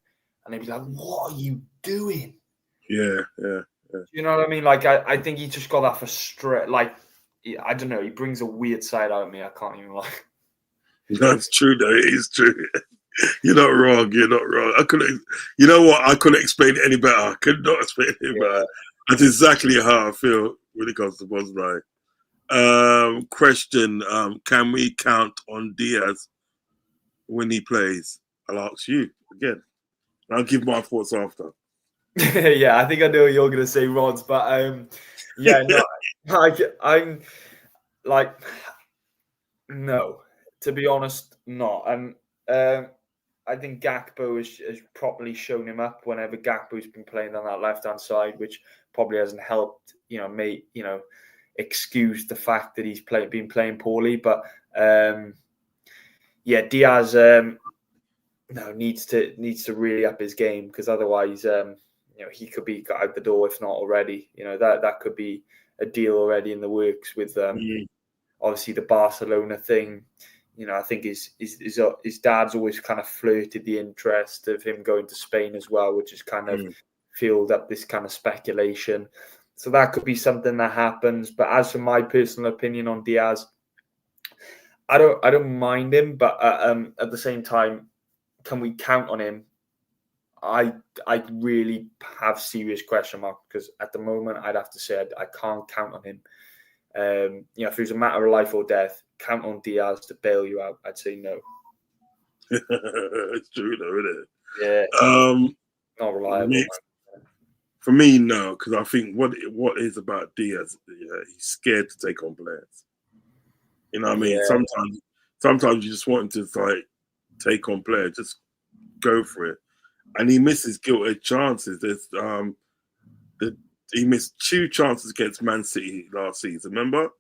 And he'll be like, what are you doing? Yeah. You know what I mean? Like, I think he just got that frustrated. Like, I don't know. He brings a weird side out of me. I can't even lie. That's true, though. It is true. You're not wrong. You're not wrong. I couldn't. You know what? I couldn't explain it any better. I could not explain it any better. That's exactly how I feel when it comes to Bosnia. Question: can we count on Diaz when he plays? I'll ask you again. I'll give my thoughts after. Yeah, I think I know what you're going to say, Rods, but yeah, no, I'm like, no, to be honest, not. And I think Gakpo has properly shown him up whenever Gakpo's been playing on that left-hand side, which probably hasn't helped, excuse the fact that he's been playing poorly. But yeah, Diaz needs to really up his game, because otherwise, he could be got out the door if not already. That could be a deal already in the works with obviously the Barcelona thing. I think his dad's always kind of flirted the interest of him going to Spain as well, which has kind of fueled up this kind of speculation. So that could be something that happens. But as for my personal opinion on Diaz, I don't mind him, but at the same time, can we count on him? I really have serious question mark, because at the moment I'd have to say I can't count on him. If it was a matter of life or death, count on Diaz to bail you out. I'd say no. It's true, though, isn't it? Yeah. Not reliable. For me, no, because I think what is about Diaz, he's scared to take on players. You know what I mean? Sometimes you just want him to take on players, just go for it, and he misses gilt-edged chances. He missed 2 chances against Man City last season. Remember,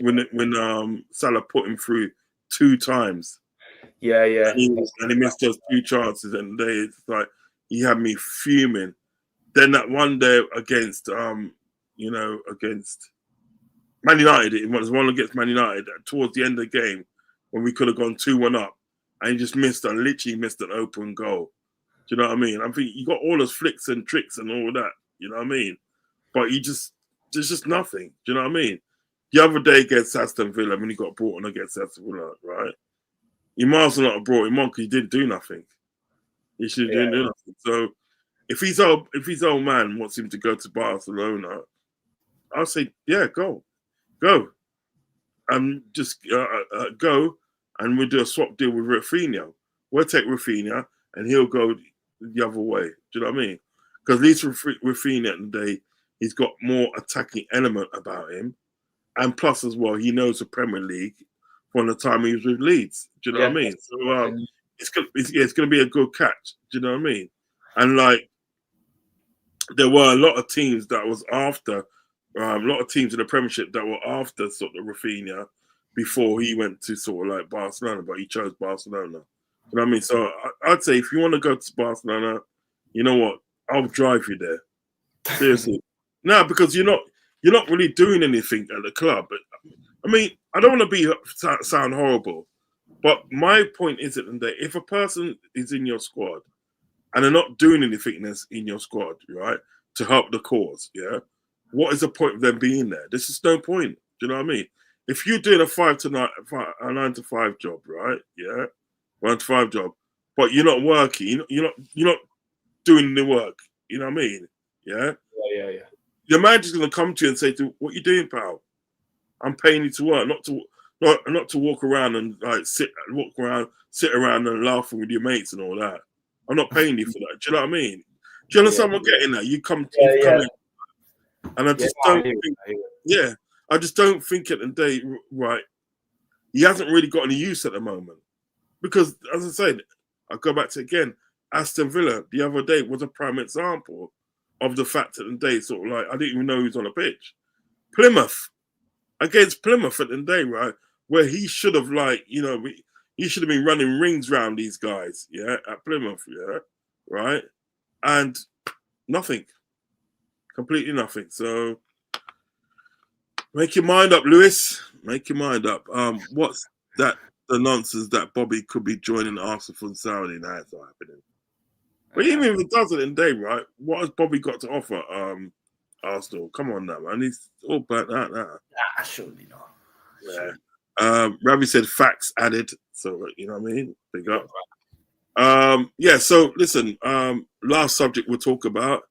when Salah put him through 2 times. Yeah. And he missed those 2 chances, and he had me fuming. Then that one day against against Man United, it was one against Man United towards the end of the game when we could have gone 2-1 up, and he just literally missed an open goal. Do you know what I mean? I think you got all those flicks and tricks and all that. You know what I mean? But there's just nothing. Do you know what I mean? The other day against Aston Villa, when he got brought on against Aston Villa, right? You might as well not have brought him on because he didn't do nothing. He should have didn't do nothing. So if his old man wants him to go to Barcelona, I'll say, yeah, go, and just go, and we'll do a swap deal with Rafinha. We'll take Rafinha, and he'll go the other way. Do you know what I mean? Because at least Rafinha at the day, he's got more attacking element about him, and plus as well, he knows the Premier League from the time he was with Leeds. Do you know what I mean? So it's going to be a good catch. Do you know what I mean? And there were a lot of teams that was after, a lot of teams in the Premiership that were after sort of Rafinha before he went to sort of like Barcelona, but he chose Barcelona. You know what I mean? So I'd say if you want to go to Barcelona, you know what? I'll drive you there. Seriously. No, because you're not really doing anything at the club. But I mean, I don't want to sound horrible, but my point is that if a person is in your squad and they're not doing anything in your squad, right, to help the cause, yeah, what is the point of them being there? There's just no point. Do you know what I mean? If you're doing a 9 to 5 job, right, yeah, 1 to 5 job, but you're not working, you're not doing the work. You know what I mean? Yeah. Yeah. Your manager's gonna come to you and say, "What you doing, pal? I'm paying you to work, not to walk around and sit around and laughing with your mates and all that." I'm not paying you for that. Do you know what I mean? Do you understand what I'm getting at? You've come in, and I just don't think, I just don't think at the day, right, he hasn't really got any use at the moment. Because, as I said, I go back to again, Aston Villa the other day was a prime example of the fact that the day sort of like, I didn't even know he was on a pitch. Plymouth, against Plymouth at the day, right, where he should have, like, you know, he should have been running rings around these guys, yeah, at Plymouth, yeah, right? And nothing. Completely nothing. So make your mind up, Lewis. Make your mind up. What's that? The nonsense that Bobby could be joining Arsenal from Saudi. Now it's not happening. But even if it doesn't in day, right? What has Bobby got to offer? Arsenal. Come on now, man. He's all burnt out now. Nah, surely not. Yeah. Ravi said facts added. So you know what I mean? Big up. Yeah, so listen, last subject we'll talk about,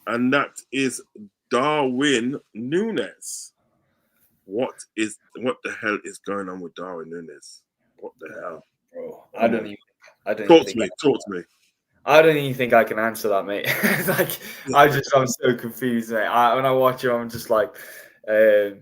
and that is Darwin Nunez. What the hell is going on with Darwin Nunez? What the hell? Bro, I don't even talk to me. I don't even think I can answer that, mate. Like, I'm so confused, mate. When I watch him, I'm just like, I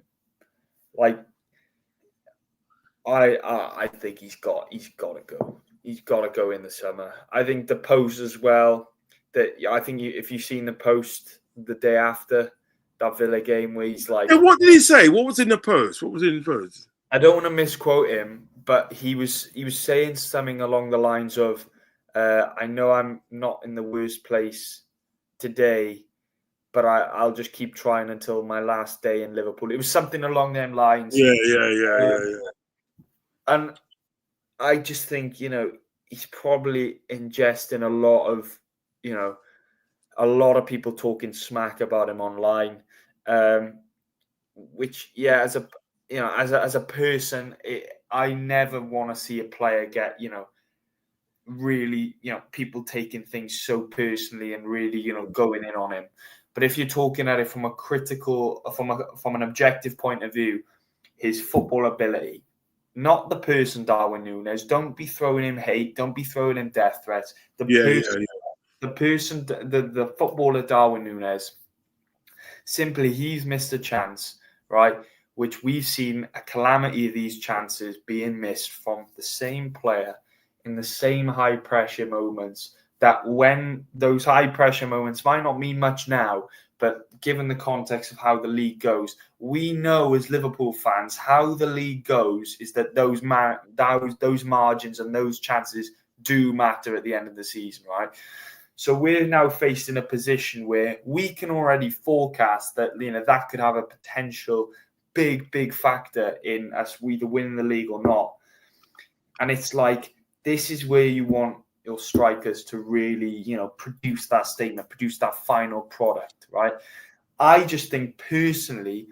think he's got to go. He's got to go in the summer. I think the post as well. If you've seen the post the day after that Villa game where he's like, yeah, what did he say? What was in the post? I don't want to misquote him, but he was saying something along the lines of, I know I'm not in the worst place today, but I'll just keep trying until my last day in Liverpool. It was something along them lines. Yeah. And I just think, you know, he's probably ingesting a lot of, you know, a lot of people talking smack about him online, which, yeah, as a person, I never want to see a player get, you know, really, you know, people taking things so personally and really, you know, going in on him. But if you're talking at it from from an objective point of view, his football ability, not the person Darwin Nunez. Don't be throwing him hate. Don't be throwing him death threats. The footballer Darwin Nunez, simply he's missed a chance, right? Which we've seen a calamity of these chances being missed from the same player in the same high pressure moments, that when those high pressure moments might not mean much now, but given the context of how the league goes, we know as Liverpool fans how the league goes is that those margins and those chances do matter at the end of the season, right? So we're now faced in a position where we can already forecast that, you know, that could have a potential big factor in us either winning the league or not. And it's like, this is where you want your strikers to really, you know, produce that statement, produce that final product, right? I just think personally,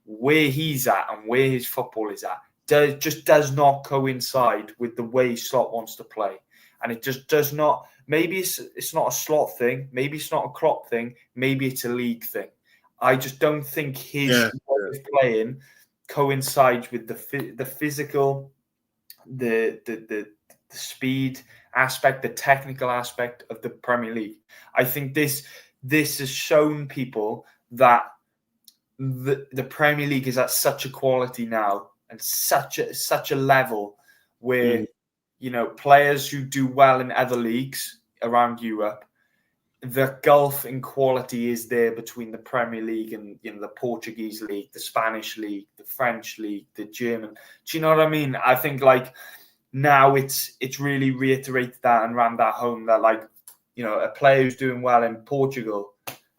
where he's at and where his football is at does not coincide with the way Slot wants to play. And it just does not. Maybe it's not a Slot thing. Maybe it's not a Klopp thing. Maybe it's a league thing. I just don't think his way of playing coincides with the physical, the speed aspect, the technical aspect of the Premier League. I think this has shown people that the Premier League is at such a quality now and such a level where you know, players who do well in other leagues around Europe, the gulf in quality is there between the Premier League and, you know, the Portuguese league, the Spanish league, the French league, the German. Do you know what I mean? I think like now it's really reiterated that and rammed that home that, like, you know, a player who's doing well in Portugal,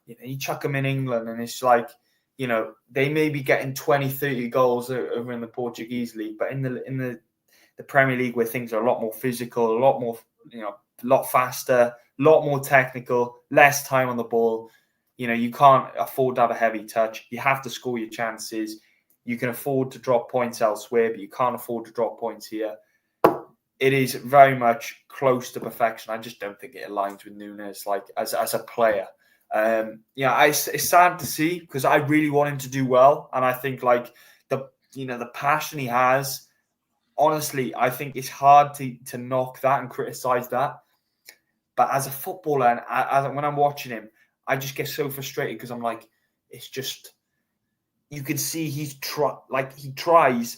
you know, you chuck them in England and it's like, you know, they may be getting 20, 30 goals over in the Portuguese league, but in the Premier League where things are a lot more physical, a lot more, you know, a lot faster, a lot more technical, less time on the ball. You know, you can't afford to have a heavy touch. You have to score your chances. You can afford to drop points elsewhere, but you can't afford to drop points here. It is very much close to perfection. I just don't think it aligns with Nunez, like as a player. It's sad to see because I really want him to do well, and I think like the passion he has. Honestly, I think it's hard to knock that and criticize that. But as a footballer, and when I'm watching him, I just get so frustrated because I'm like, it's just, you can see he tries,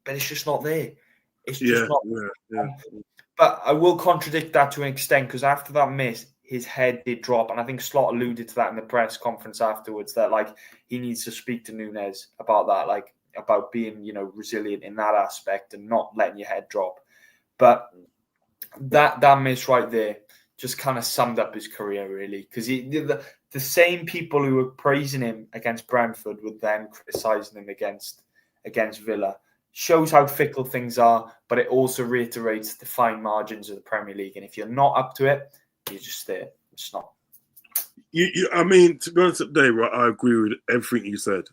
but it's just not there. It's just not. Yeah. But I will contradict that to an extent because after that miss, his head did drop, and I think Slot alluded to that in the press conference afterwards. That like he needs to speak to Nunez about that, like about being resilient in that aspect and not letting your head drop. But that miss right there just kind of summed up his career really, because the same people who were praising him against Brentford were then criticising him against Villa. Shows how fickle things are, but it also reiterates the fine margins of the Premier League. And if you're not up to it, you're just there. It's not. I mean, to be honest today, right, I agree with everything you said.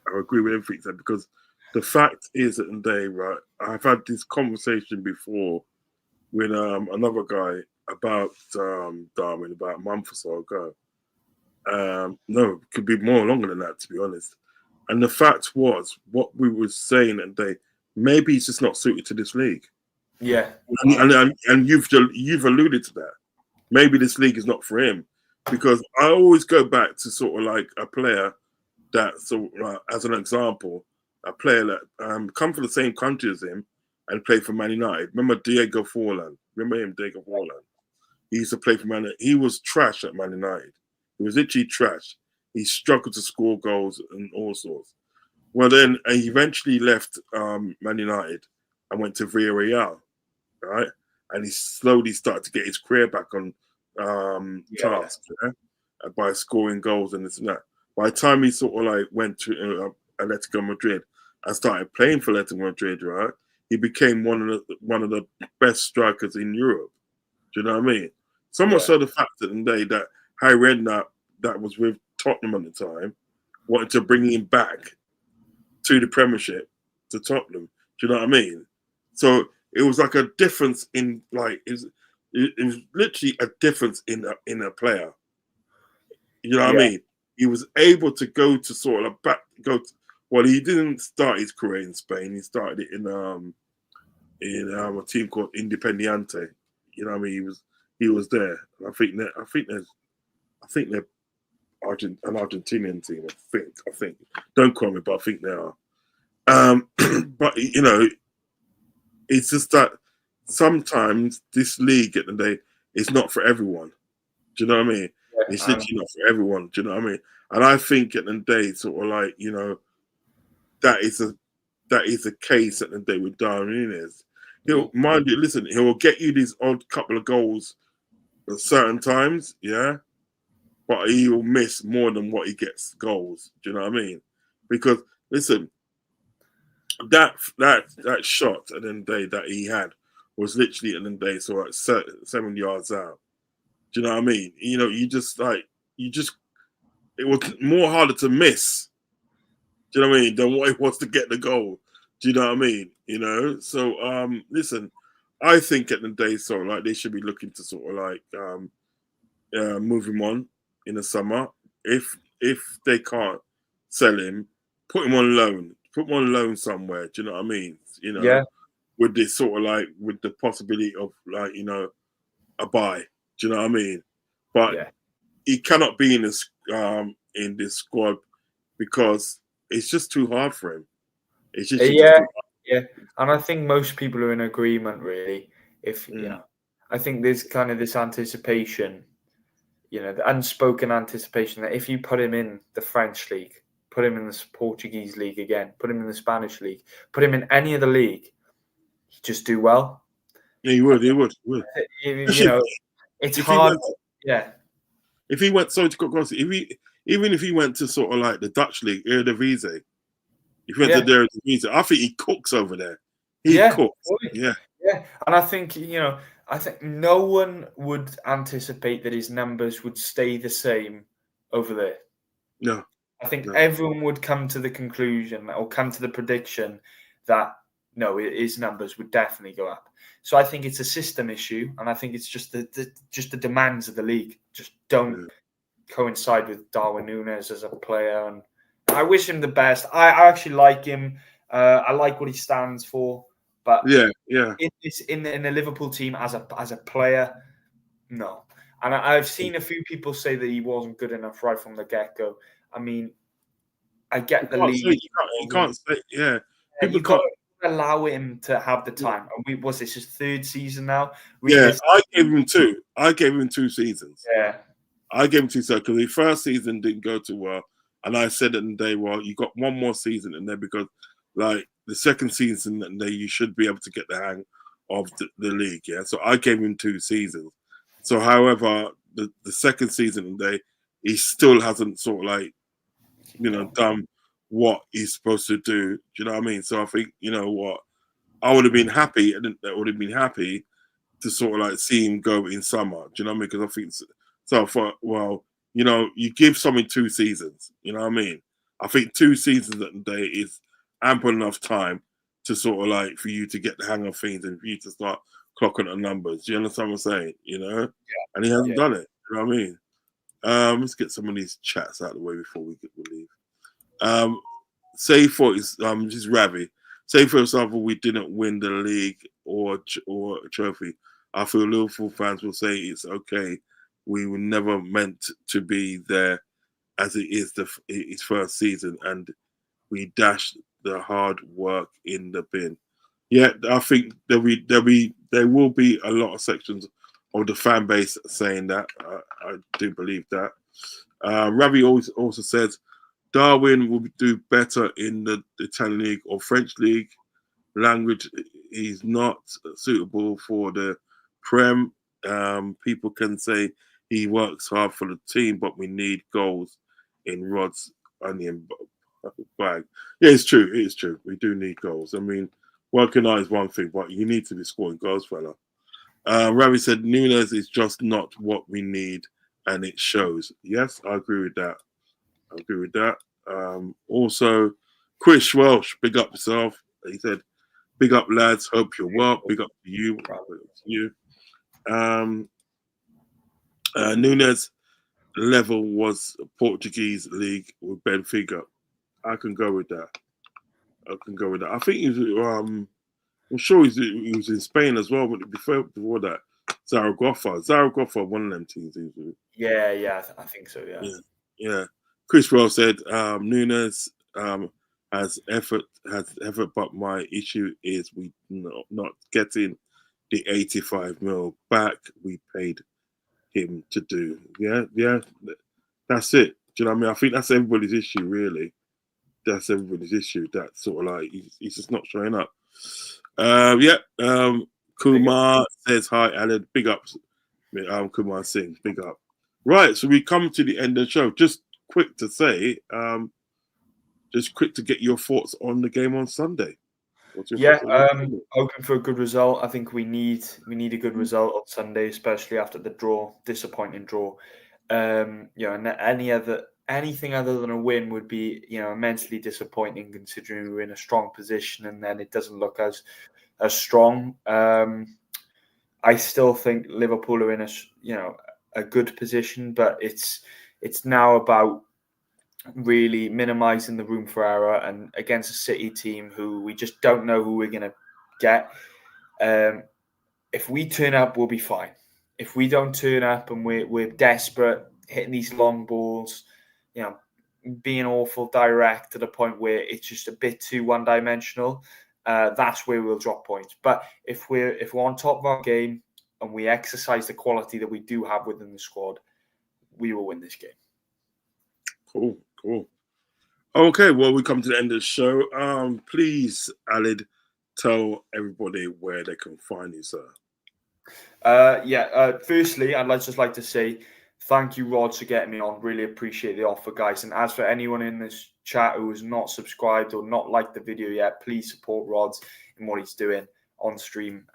Because the fact is that today, right, I've had this conversation before with another guy about Darwin about a month or so ago. No, it could be more longer than that, to be honest. And the fact was, what we were saying that day, maybe he's just not suited to this league. Yeah. And you've alluded to that. Maybe this league is not for him. Because I always go back to sort of like a player that, as an example, a player that come from the same country as him and played for Man United. Remember Diego Forlan? Remember him, Diego Forlan? He used to play for Man United. He was trash at Man United. He was literally trash. He struggled to score goals and all sorts. Well, then he eventually left Man United and went to Villarreal, right? And he slowly started to get his career back on task, by scoring goals and this and that. By the time he sort of like went to Atletico Madrid and started playing for Atletico Madrid, right? He became one of the best strikers in Europe. Do you know what I mean? So much so the fact that Harry Redknapp, that was with Tottenham at the time, wanted to bring him back to the Premiership, to Tottenham. Do you know what I mean? So it was like a difference in like it was literally a difference in a player. You know what I mean? He was able to go to sort of well, he didn't start his career in Spain. He started it in a team called Independiente. You know what I mean? He was there. I think they're an Argentinian team. I think. Don't quote me, but I think they are. But it's just that sometimes this league at the day is not for everyone. Do you know what I mean? It's literally not for everyone. Do you know what I mean? And I think at the day, sort of like that is a case at the day with Darwin Nunez. He'll mind you. Listen, he will get you these odd couple of goals at certain times, yeah. But he will miss more than what he gets goals. Do you know what I mean? Because listen, that shot at the end of the day that he had was literally at the end of the day, so like 7 yards out. Do you know what I mean? It was more harder to miss. Do you know what I mean? Than what it was to get the goal. Do you know what I mean? So listen, I think at the day, so like they should be looking to sort of like move him on in the summer. If they can't sell him, put him on loan. Put him on loan somewhere. Do you know what I mean? With this sort of like with the possibility of like a buy. Do you know what I mean? But he cannot be in this squad because it's just too hard for him. It's just and I think most people are in agreement, really. I think there's kind of this anticipation, the unspoken anticipation that if you put him in the French league, put him in the Portuguese league again, put him in the Spanish league, put him in any other league, he'd just do well. Yeah, he would. It's hard. If he went, even if he went to sort of like the Dutch league, Eredivisie, if he went to the Eredivisie, I think he cooks over there. He cooks. Yeah. And I think no one would anticipate that his numbers would stay the same over there. No. I think everyone would come to the conclusion or come to the prediction that no, his numbers would definitely go up. So I think it's a system issue, and I think it's just the demands of the league just don't coincide with Darwin Nunez as a player. And I wish him the best. I actually like him. I like what he stands for. But in the Liverpool team as a player, No. And I've seen a few people say that he wasn't good enough right from the get-go. I mean, I get the league. You can't say, yeah. You can't allow him to have the time. And was this his third season now? I gave him 2. I gave him 2 seasons. Yeah. I gave him 2 seasons because the first season didn't go too well. And I said in the day, well, you got one more season in there because, like, the second season, you should be able to get the hang of the league. Yeah. So I gave him 2 seasons. So, however, the second season, he still hasn't sort of like, done what he's supposed to do. Do you know what I mean? So I think, you know what, I would have been happy. I would have been happy to sort of like see him go in summer. Do you know what I mean? Because I think so. I thought, well, you give someone 2 seasons. You know what I mean? I think 2 seasons at the day is ample enough time to sort of like for you to get the hang of things and for you to start clocking the numbers. Do you understand what I'm saying? Yeah. And he hasn't done it. You know what I mean? Let's get some of these chats out of the way before we leave. Say for just Ravi. Say for example, we didn't win the league or a trophy. I feel Liverpool fans will say it's okay. We were never meant to be there, as it is his first season, and we dashed the hard work in the bin. Yeah, I think there will be a lot of sections of the fan base saying that. I do believe that. Ravi also says Darwin will do better in the Italian league or French league. Language is not suitable for the Prem. People can say he works hard for the team, but we need goals in Rod's onion bag. Yeah, it's true. It is true. We do need goals. I mean, working out is one thing, but you need to be scoring goals, fella. Ravi said Nunez is just not what we need, and it shows. Yes, I agree with that. Also, Chris Welsh, big up yourself. He said, big up, lads. Hope you're well. Big up to you. Nunez level was Portuguese league with Benfica. I can go with that. I think he was, I'm sure he was in Spain as well, but before that, Zaragoza, one of them teams. Yeah, I think so, yeah. Chris Wells said, Nunez has effort, but my issue is we not getting the 85 mil back we paid him to do. Yeah, that's it. Do you know what I mean? I think that's everybody's issue, really. That's everybody's issue. That sort of like he's just not showing up. Kumar says hi, Alan. Big ups. Kumar Singh, big up. Right, so we come to the end of the show. Just quick to say, just quick to get your thoughts on the game on Sunday. Hoping for a good result. I think we need a good result on Sunday, especially after the disappointing draw. And anything other than a win would be, immensely disappointing considering we're in a strong position and then it doesn't look as strong. I still think Liverpool are in a good position, but it's now about really minimizing the room for error, and against a City team who we just don't know who we're going to get. If we turn up, we'll be fine. If we don't turn up and we're desperate, hitting these long balls, being awful direct to the point where it's just a bit too one-dimensional, that's where we'll drop points. But if we're on top of our game and we exercise the quality that we do have within the squad, we will win this game. Cool. Okay, well, we come to the end of the show. Please, Alid, tell everybody where they can find you, sir. Firstly, I'd just like to say thank you, Rod, for getting me on. Really appreciate the offer, guys. And as for anyone in this chat who has not subscribed or not liked the video yet, please support Rod in what he's doing on stream,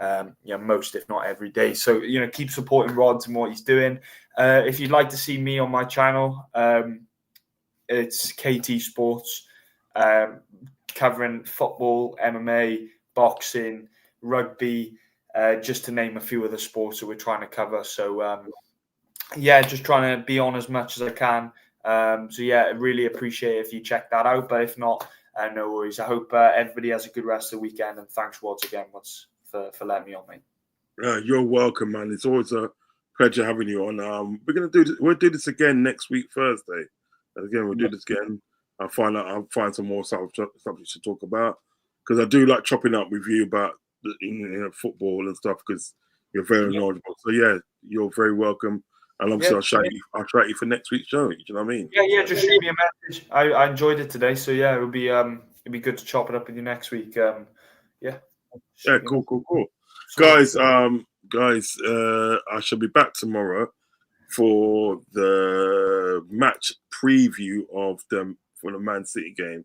most, if not every day. So, keep supporting Rod and what he's doing. If you'd like to see me on my channel, it's KT Sports, covering football, MMA, boxing, rugby, just to name a few of the sports that we're trying to cover. So, just trying to be on as much as I can. I really appreciate it if you check that out. But if not, no worries. I hope everybody has a good rest of the weekend. And thanks once again for letting me on, mate. You're welcome, man. It's always a Pleasure having you on. We'll do this again next week, Thursday. And again, we'll do this again. I'll find some more subjects to talk about, because I do like chopping up with you about football and stuff, because you're very knowledgeable. So yeah, you're very welcome. And obviously, I'll shout you for next week's show. You know what I mean? Yeah. Just shoot me a message. I enjoyed it today, so yeah, it'd be good to chop it up with you next week. Yeah, cool. Guys, I shall be back tomorrow for the match preview for the Man City game.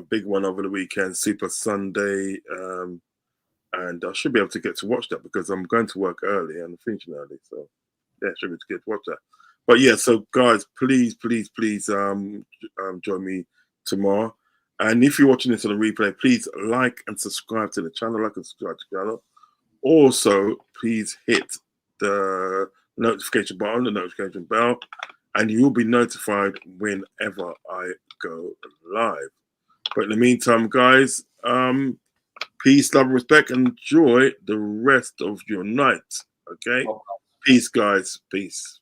Big one over the weekend, Super Sunday. And I should be able to get to watch that, because I'm going to work early and finishing early. So yeah, should be able to get to watch that. But yeah, so guys, please join me tomorrow. And if you're watching this on a replay, please like and subscribe to the channel. Also, please hit the notification button, the notification bell, and you will be notified whenever I go live. But in the meantime, guys, peace, love, and respect, and enjoy the rest of your night. Okay? Peace, guys. Peace.